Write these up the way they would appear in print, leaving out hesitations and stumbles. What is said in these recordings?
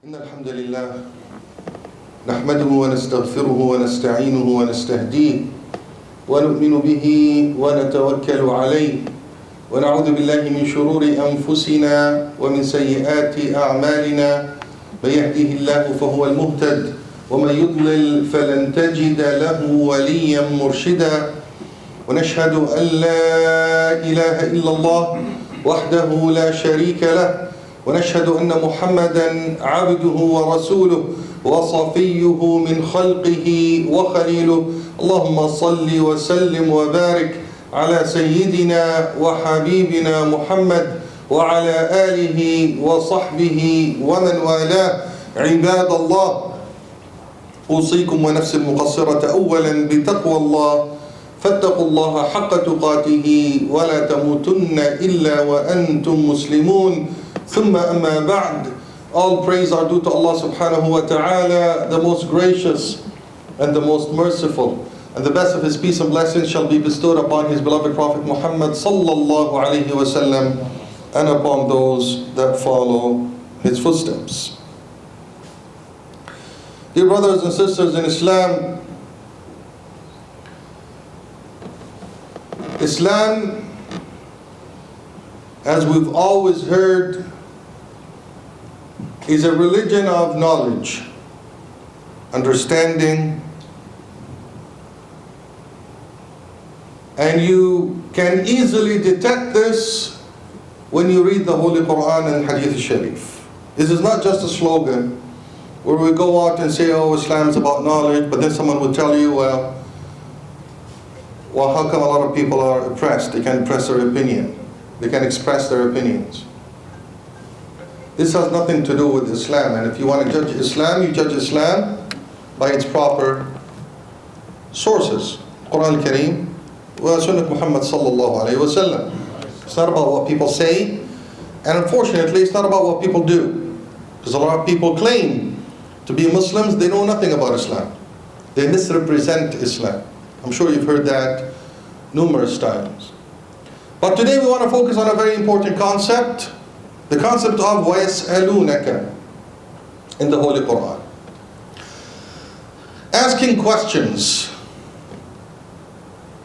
إن الحمد لله نحمده ونستغفره ونستعينه ونستهديه ونؤمن به ونتوكل عليه ونعوذ بالله من شرور أنفسنا ومن سيئات أعمالنا من يهده الله فهو المهتد ومن يضلل فلن تجد له وليا مرشدا ونشهد أن لا إله إلا الله وحده لا شريك له ونشهد أن محمدا عبده ورسوله وصفيه من خلقه وخليله اللهم صل وسلم وبارك على سيدنا وحبيبنا محمد وعلى آله وصحبه ومن والاه عباد الله أوصيكم ونفسي المقصرة أولا بتقوى الله فاتقوا الله حق تقاته ولا تموتن إلا وأنتم مسلمون ثم أما بعد. All praise are due to Allah subhanahu wa ta'ala, the most gracious and the most merciful, and the best of his peace and blessings shall be bestowed upon his beloved Prophet Muhammad sallallahu alayhi wa sallam and upon those that follow his footsteps. Dear brothers and sisters in Islam, Islam, as we've always heard, is a religion of knowledge, understanding, and you can easily detect this when you read the Holy Quran and Hadith Sharif. This is not just a slogan where we go out and say, oh, Islam is about knowledge, but then someone will tell you, well, how come a lot of people are oppressed? They can't express their opinion. They can express their opinions. This has nothing to do with Islam, and if you want to judge Islam, you judge Islam by its proper sources. Quran al-Kareem wa Sunnah Muhammad sallallahu alayhi wa sallam. It's not about what people say, and unfortunately it's not about what people do. Because a lot of people claim to be Muslims, they know nothing about Islam. They misrepresent Islam. I'm sure you've heard that numerous times. But today we want to focus on a very important concept, the concept of وَيَسْأَلُونَكَ in the Holy Quran. Asking questions.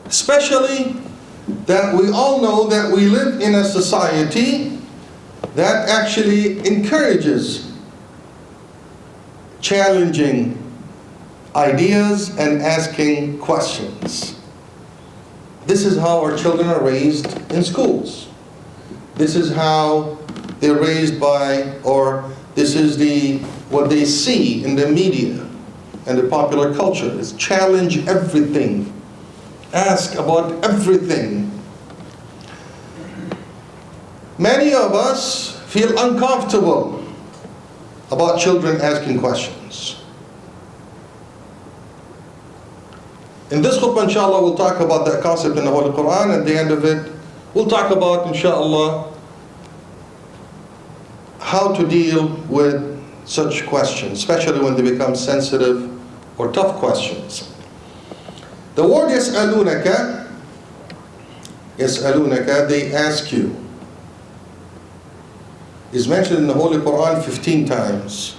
Especially that we all know that we live in a society that actually encourages challenging ideas and asking questions. This is how our children are raised in schools. This is how they're raised by, or this is what they see in the media and the popular culture, is challenge everything. Ask about everything. Many of us feel uncomfortable about children asking questions. In this khutbah, inshallah, we'll talk about that concept in the Holy Quran. At the end of it, we'll talk about, inshallah, how to deal with such questions, especially when they become sensitive or tough questions. The word يَسْأَلُونَكَ, they ask you, is mentioned in the Holy Quran 15 times,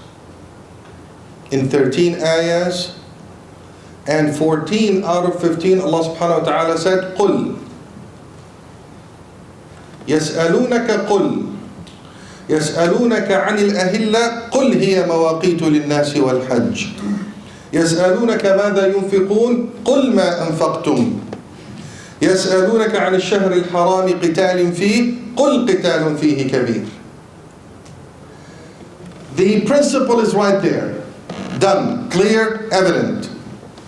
in 13 ayahs, and 14 out of 15 Allah subhanahu wa ta'ala said قُلْ يَسْأَلُونَكَ قُلْ يَسْأَلُونَكَ عَنِ الْأَهِلَّةِ قُلْ هِيَ مَوَاقِيتُ لِلنَّاسِ وَالْحَجِّ يَسْأَلُونَكَ مَاذَا يُنْفِقُونَ قُلْ مَا أَنْفَقْتُمْ يَسْأَلُونَكَ عَنِ الشَّهْرِ الْحَرَامِ قِتَالٍ فِيهِ قُلْ قِتَالٌ فِيهِ كَبِيرٌ. The principle is right there, done, clear, evident.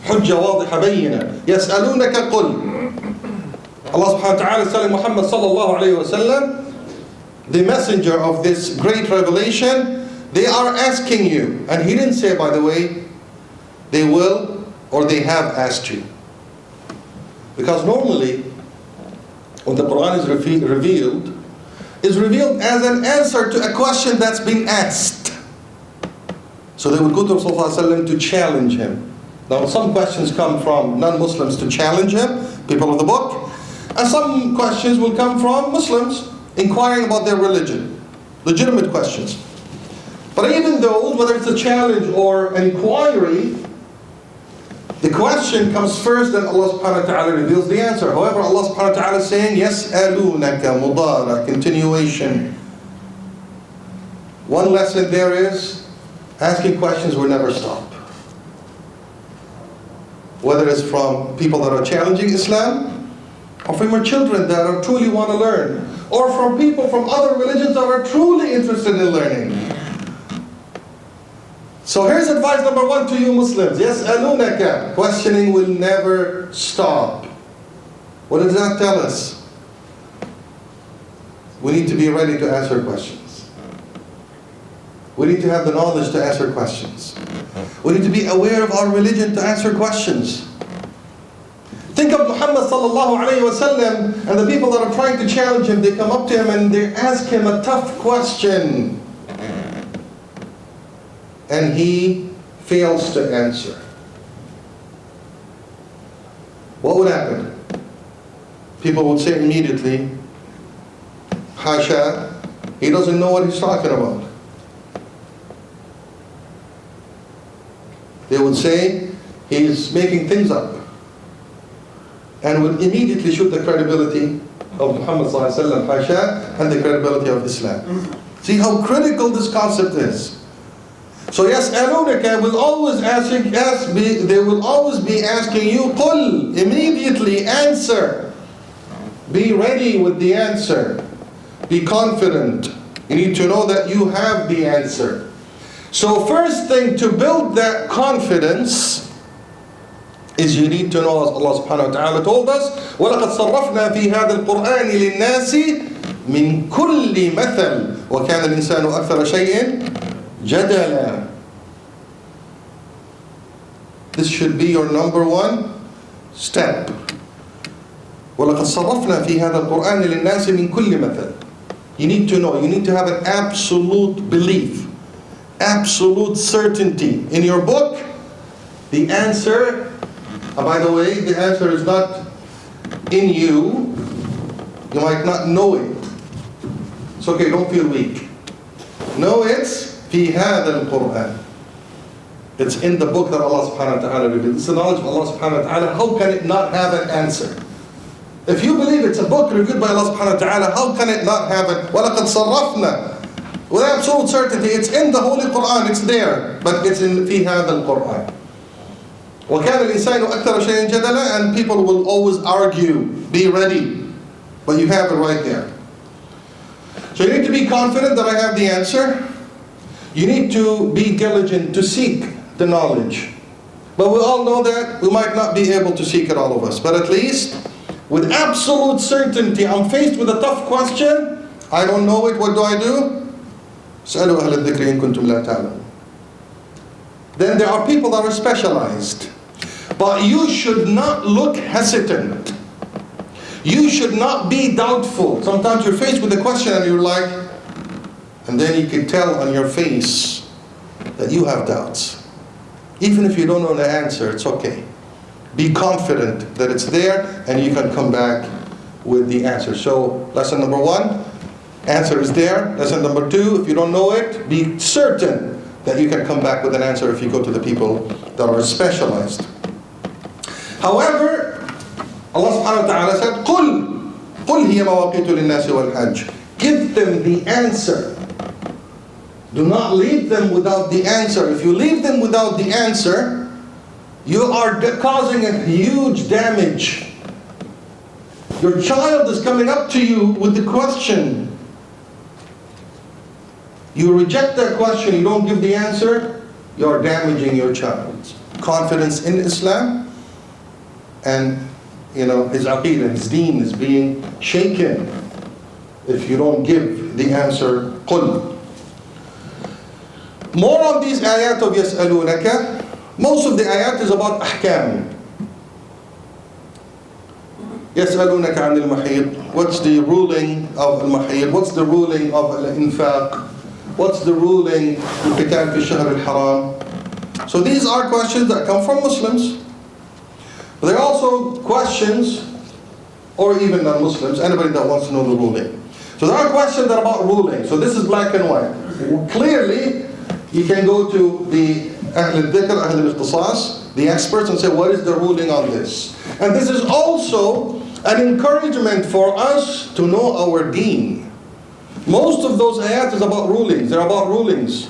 حجة واضحة بينة. يسألونك قل. Allah subhanahu wa ta'ala is telling Muhammad sallallahu alayhi wa sallam, the messenger of this great revelation, they are asking you. And he didn't say, by the way, they will or they have asked you. Because normally, when the Quran is revealed, is revealed as an answer to a question that's been asked. So they would go to Rasulullah to challenge him. Now some questions come from non-Muslims to challenge him, people of the book, and some questions will come from Muslims inquiring about their religion, legitimate questions. But even those moment, whether it's a challenge or an inquiry, the question comes first, then Allah subhanahu wa ta'ala reveals the answer. However, Allah subhanahu wa ta'ala is saying, يَسْأَلُونَكَ مُضَارَ, continuation. One lesson there is, asking questions will never stop. Whether it's from people that are challenging Islam, or from your children that are truly want to learn, or from people from other religions that are truly interested in learning. So here's advice number one to you Muslims. يَسْأَلُونَكَ, questioning will never stop. What does that tell us? We need to be ready to answer questions. We need to have the knowledge to answer questions. We need to be aware of our religion to answer questions. Think of Muhammad sallallahu alayhi wa sallam and the people that are trying to challenge him. They come up to him and they ask him a tough question. And he fails to answer. What would happen? People would say immediately, Hasha, he doesn't know what he's talking about. They would say, he's making things up. And would immediately shoot the credibility of Muhammad sallallahu alaihi wasallam, Hasha, and the credibility of Islam. See how critical this concept is. So يَسْأَلُونَكَ will always they will always be asking you, قُلْ, immediately answer. Be ready with the answer. Be confident. You need to know that you have the answer. So first thing to build that confidence is you need to know, as Allah subhanahu wa ta'ala told us, وَلَقَدْ صَرَّفْنَا فِي هَذَا الْقُرْآنِ لِلنَّاسِ مِنْ كُلِّ مَثَلٍ وَكَانَ الْإِنسَانُ أَكْثَرَ شَيْءٍ جدلا. This should be your number one step. وَلَقَدْ صَرَّفْنَا فِي هَذَا الْقُرْآنِ لِلنَّاسِ مِنْ كُلِّ مَثَلٍ. You need to know, you need to have an absolute belief, absolute certainty. In your book, the answer, by the way, the answer is not in you. You might not know it. It's okay, don't feel weak. No, it's في هذا القرآن. It's in the book that Allah subhanahu wa ta'ala revealed. It's the knowledge of Allah subhanahu wa ta'ala. How can it not have an answer? If you believe it's a book revealed by Allah subhanahu wa ta'ala, how can it not have it? وَلَقَدْ صَرَّفْنَا. With absolute certainty, it's in the Holy Quran, it's there. But it's in في هذا القرآن. وَكَانَ الْإِنسَانُ أَكْثَرَ شَيْءٍ جَدَلًا. And people will always argue. Be ready. But you have it right there. So you need to be confident that I have the answer. You need to be diligent to seek the knowledge. But we all know that we might not be able to seek it, all of us. But at least, with absolute certainty, I'm faced with a tough question. I don't know it, what do I do? اسألوا أهل الذكر إن كنتم لا تعلمون. Then there are people that are specialized. But you should not look hesitant. You should not be doubtful. Sometimes you're faced with a question and you're like, and then you can tell on your face that you have doubts. Even if you don't know the answer, it's okay. Be confident that it's there and you can come back with the answer. So lesson number one, answer is there. Lesson number two, if you don't know it, be certain that you can come back with an answer if you go to the people that are specialized. However, Allah subhanahu wa ta'ala said, قُلْ هِيَ مَوَاقِيتُ لِلنَّاسِ وَالْحَجِّ. Give them the answer. Do not leave them without the answer. If you leave them without the answer, you are causing a huge damage. Your child is coming up to you with the question. You reject that question, you don't give the answer, you are damaging your child's confidence in Islam, and his aqeedah, his deen is being shaken if you don't give the answer, قُلْ. More on these ayat of يَسْأَلُونَكَ. Most of the ayat is about ahkam. يَسْأَلُونَكَ عَنِ الْمَحِيضِ. What's the ruling of al-mahid? What's the ruling of al-infaq? What's the ruling of qital fi shahr al-haram? So these are questions that come from Muslims. But there are also questions, or even non-Muslims, anybody that wants to know the ruling. So there are questions that are about ruling. So this is black and white. Clearly, You can go to the Ahl al-Dhikr, Ahl al-Ikhtisas, the experts, and say, what is the ruling on this? And this is also an encouragement for us to know our deen. Most of those ayat is about rulings. They're about rulings.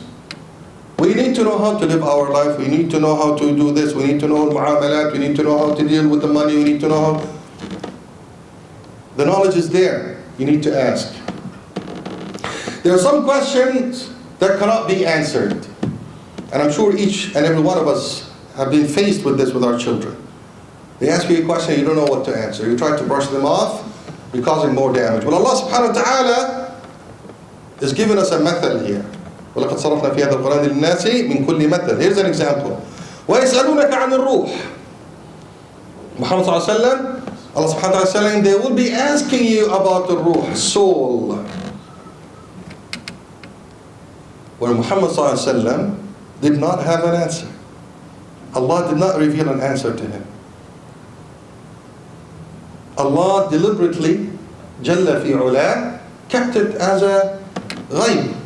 We need to know how to live our life. We need to know how to do this. We need to know al-mu'amalat. We need to know how to deal with the money. We need to know how. The knowledge is there. You need to ask. There are some questions that cannot be answered. And I'm sure each and every one of us have been faced with this with our children. They ask you a question, you don't know what to answer. You try to brush them off, you're causing more damage. Well, Allah subhanahu wa ta'ala is giving us a method here. وَلَقَدْ صَرَفْنَا فِي هَذَا الْقُرْآنِ لِلنَّاسِ مِنْ كُلِّ مَثَلٍ. Here's an example. وَيَسْأَلُونَكَ عَنِ الرُّوحِ. Muhammad sallallahu alayhi wa sallam, Allah subhanahu wa ta'ala is saying, they will be asking you about the ruh, soul. Where Muhammad sallallahu alayhi wa sallam did not have an answer. Allah did not reveal an answer to him. Allah deliberately, Jalla fi ula, kept it as a ghaib.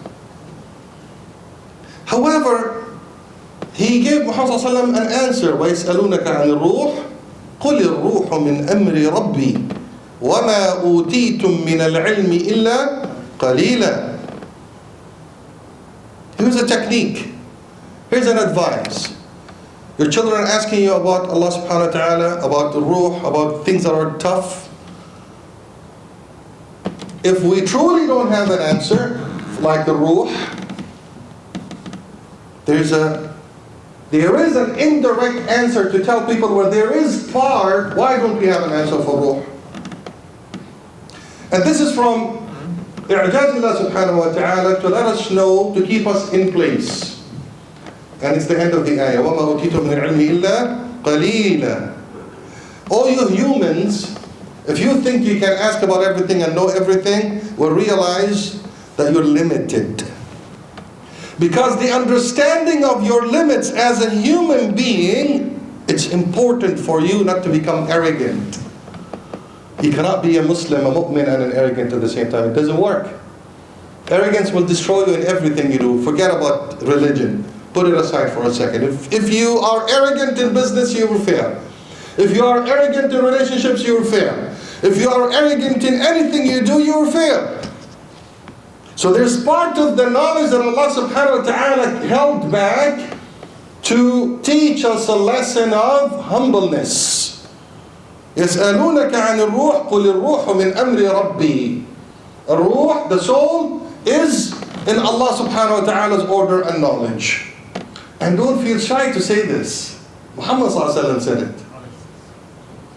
However, He gave Muhammad sallallahu alayhi wa sallam an answer. وَيَسْأَلُونَكَ عَنِ الرُّوحِ قُلِ الرُّوحُ مِنْ أَمْرِ رَبِّي وَمَا أُوتِيتُم مِّنَ الْعِلْمِ إِلَّا قَلِيلًا. Here's a technique. Here's an advice. Your children are asking you about Allah subhanahu wa ta'ala, about the ruh, about things that are tough. If we truly don't have an answer, like the ruh, there is an indirect answer to tell people where there is part, why don't we have an answer for ruh? And this is from I'jaz Allah subhanahu wa ta'ala to let us know, to keep us in place. And it's the end of the ayah. وَمَا أُوتِيتُم مِّنَ الْعِلْمِ إِلَّا قَلِيلًا. All you humans, if you think you can ask about everything and know everything, will realize that you're limited. Because the understanding of your limits as a human being, it's important for you not to become arrogant. You cannot be a Muslim, a mu'min, and an arrogant at the same time. It doesn't work. Arrogance will destroy you in everything you do. Forget about religion. Put it aside for a second. If you are arrogant in business, you will fail. If you are arrogant in relationships, you will fail. If you are arrogant in anything you do, you will fail. So there's part of the knowledge that Allah subhanahu wa ta'ala held back to teach us a lesson of humbleness. يَسْأَلُونَكَ عَنِ الرُّوحِ قُلِ الرُّوحُ مِنْ أَمْرِ رَبِّي. Ruh, the soul, is in Allah subhanahu wa ta'ala's order and knowledge. And don't feel shy to say this. Muhammad sallallahu alayhi wa sallam said it.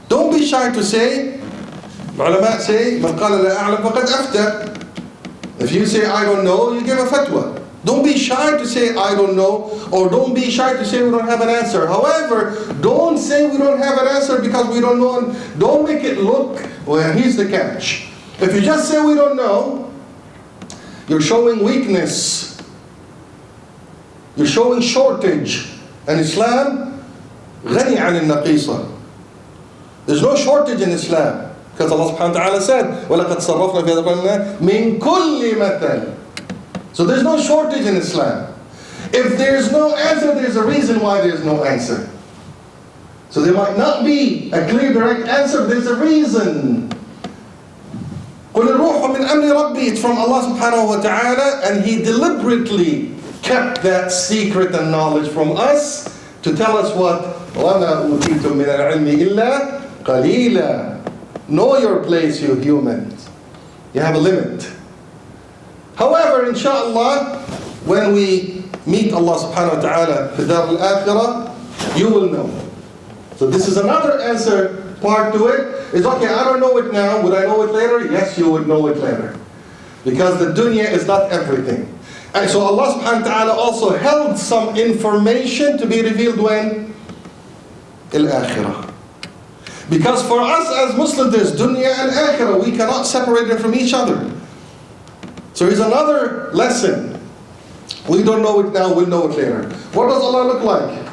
Don't be shy to say, ulama say, مَنْ قَالَ لَا أَعْلَمْ فَقَدْ أَفْتَى. If you say, I don't know, you give a fatwa. Don't be shy to say, I don't know, or don't be shy to say we don't have an answer. However, don't say we don't have an answer because we don't know, and don't make it look, well, here's the catch. If you just say we don't know, you're showing weakness. You're showing shortage. And Islam, غني عن النقيصة. There's no shortage in Islam. Because Allah subhanahu wa ta'ala said, وَلَقَدْ صَرَّفْنَا فِي هَذَا الْقُرْآنِ مِنْ كُلِّ مَثَلٍ. So there's no shortage in Islam. If there's no answer, there's a reason why there's no answer. So there might not be a clear, direct answer, there's a reason. قُلِ الرُّوحُ مِنْ أَمْرِ رَبِّي. It's from Allah subhanahu wa ta'ala, and He deliberately kept that secret and knowledge from us to tell us what? وَمَا أُوتِيتُم مِّنَ الْعِلْمِ إِلَّا قَلِيلًا. Know your place, you humans. You have a limit. However, inshallah, when we meet Allah subhanahu wa ta'ala في Dar al-Akhirah, you will know. So this is another answer part to it. It's okay, I don't know it now. Would I know it later? Yes, you would know it later. Because the dunya is not everything. And so Allah subhanahu wa ta'ala also held some information to be revealed when? Al-Akhirah. Because for us as Muslims, there's dunya and akhirah. We cannot separate them from each other. So here's another lesson. We don't know it now, we'll know it later. What does Allah look like?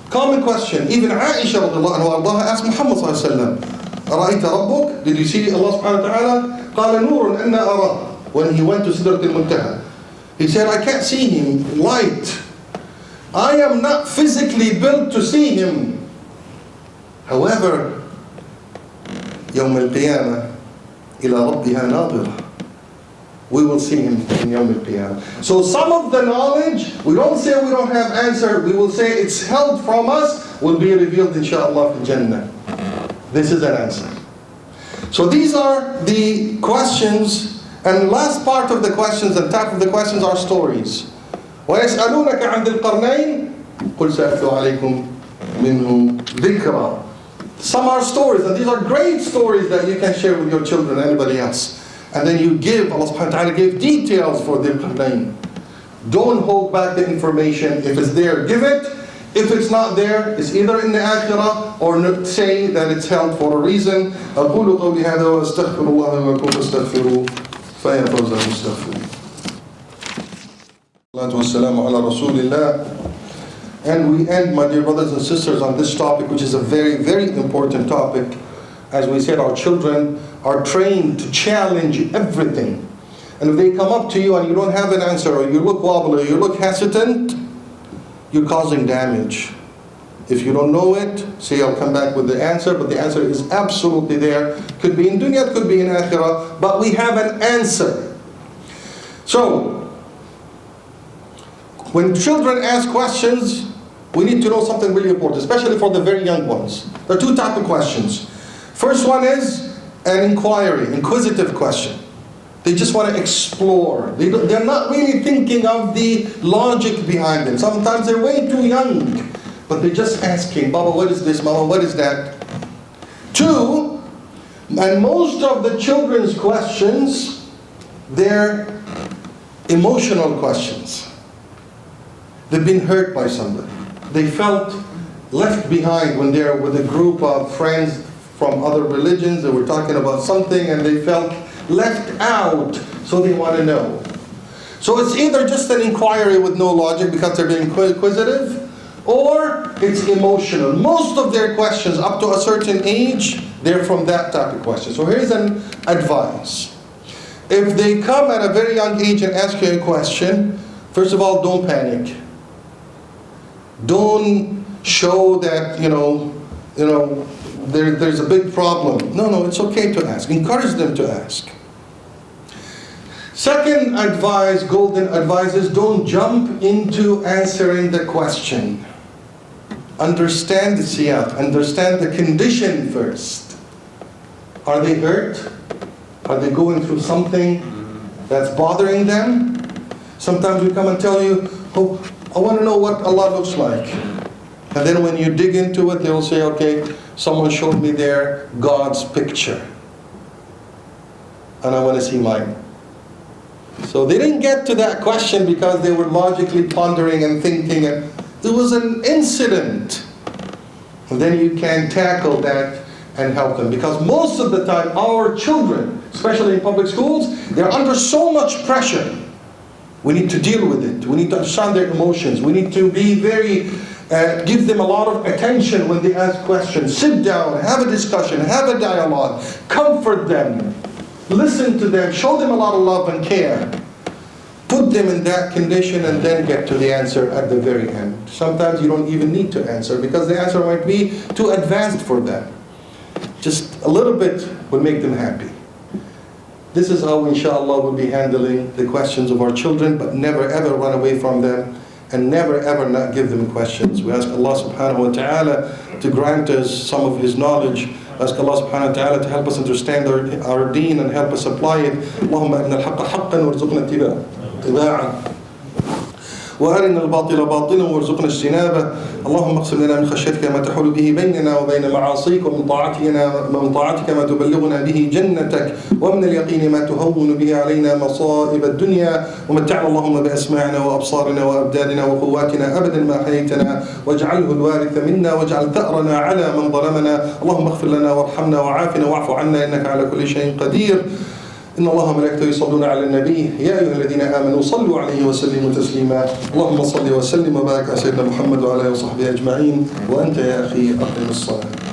Common question. Even Aisha radiallahu anha asked Muhammad sallallahu alayhi wa sallam, أَرَأَيْتَ رَبُّكَ? Did you see Allah subhanahu wa ta'ala? قَالَ نُورٌ أَنَّا أَرَاهُ. When he went to Sidrat al-Muntaha. He said, I can't see him, light. I am not physically built to see him. However, يوم القيامة إلى ربها ناظرة. We will see him in Yawm al-Qiyamah. So some of the knowledge, we don't say we don't have answer, we will say it's held from us, will be revealed inshaAllah in Jannah. This is an answer. So these are the questions, and the last part of the questions, and top of the questions are stories. وَيَسْأَلُونَكَ عَنْ ذِي الْقَرْنَيْنِ قُلْ سَأَتْلُو عَلَيْكُمْ مِنْهُ ذِكْرًا. Some are stories, and these are great stories that you can share with your children and anybody else. And then you give, Allah subhanahu wa ta'ala gave details for Dhil Qarnayn. Don't hold back the information. If it's there, give it. If it's not there, it's either in the akhirah or say that it's held for a reason. أقول قولي هذا وأستغفر الله ولكم فاستغفروه فيا فوز المستغفرين. الصلاة والسلام على رسول الله. And we end, my dear brothers and sisters, on this topic, which is a very, very important topic. As we said, our children are trained to challenge everything. And if they come up to you and you don't have an answer, or you look wobbly, or you look hesitant, you're causing damage. If you don't know it, say I'll come back with the answer, but the answer is absolutely there. Could be in dunya, could be in akhirah, but we have an answer. So, when children ask questions, we need to know something really important, especially for the very young ones. There are two types of questions. First one is an inquiry, inquisitive question. They just want to explore. They're not really thinking of the logic behind it. Sometimes they're way too young, but they're just asking, Baba, what is this? Mama, what is that? Two, and most of the children's questions, they're emotional questions. They've been hurt by somebody. They felt left behind when they're with a group of friends from other religions. They were talking about something and they felt left out, so they want to know. So it's either just an inquiry with no logic because they're being inquisitive, or it's emotional. Most of their questions up to a certain age, they're from that type of question. So here's an advice. If they come at a very young age and ask you a question, first of all, don't panic. Don't show that, there's a big problem. No, it's okay to ask. Encourage them to ask. Second advice, golden advice, is don't jump into answering the question. Understand the siyaq, understand the condition first. Are they hurt? Are they going through something that's bothering them? Sometimes we come and tell you, oh, I want to know what Allah looks like. And then when you dig into it, they'll say, okay, someone showed me their God's picture, and I want to see mine. So they didn't get to that question because they were logically pondering and thinking, and there was an incident. And then you can tackle that and help them. Because most of the time, our children, especially in public schools, they're under so much pressure. We need to deal with it. We need to understand their emotions. We need to be very give them a lot of attention when they ask questions. Sit down, have a discussion, have a dialogue, comfort them, listen to them, show them a lot of love and care. Put them in that condition and then get to the answer at the very end. Sometimes you don't even need to answer because the answer might be too advanced for them. Just a little bit will make them happy. This is how, inshallah, we'll be handling the questions of our children, but never ever run away from them. And never ever not give them questions. We ask Allah subhanahu wa ta'ala to grant us some of His knowledge. Ask Allah subhanahu wa ta'ala to help us understand our deen and help us apply it. Allahumma arina al-haqqa haqqan warzuqna ittiba'ah. وأرنا الباطل باطلا وارزقنا اجتنابه. اللهم اقسم لنا من خشيتك ما تحول به بيننا وبين معاصيك ومن طاعتك ما تبلغنا به جنتك ومن اليقين ما تهون به علينا مصائب الدنيا ومتعنا اللهم بأسماعنا وأبصارنا وأبداننا وقواتنا أبدا ما أحييتنا واجعله الوارث منا واجعل ثأرنا على من ظلمنا. اللهم اغفر لنا وارحمنا وعافنا واعف عنا إنك على كل شيء قدير. إن الله وملائكته يصلون على النبي يا أيها الذين آمنوا صلوا عليه وسلموا تسليما. اللهم صل وسلم وبارك على سيدنا محمد وعلى آله وصحبه أجمعين. وأنت يا أخي أقم الصلاة.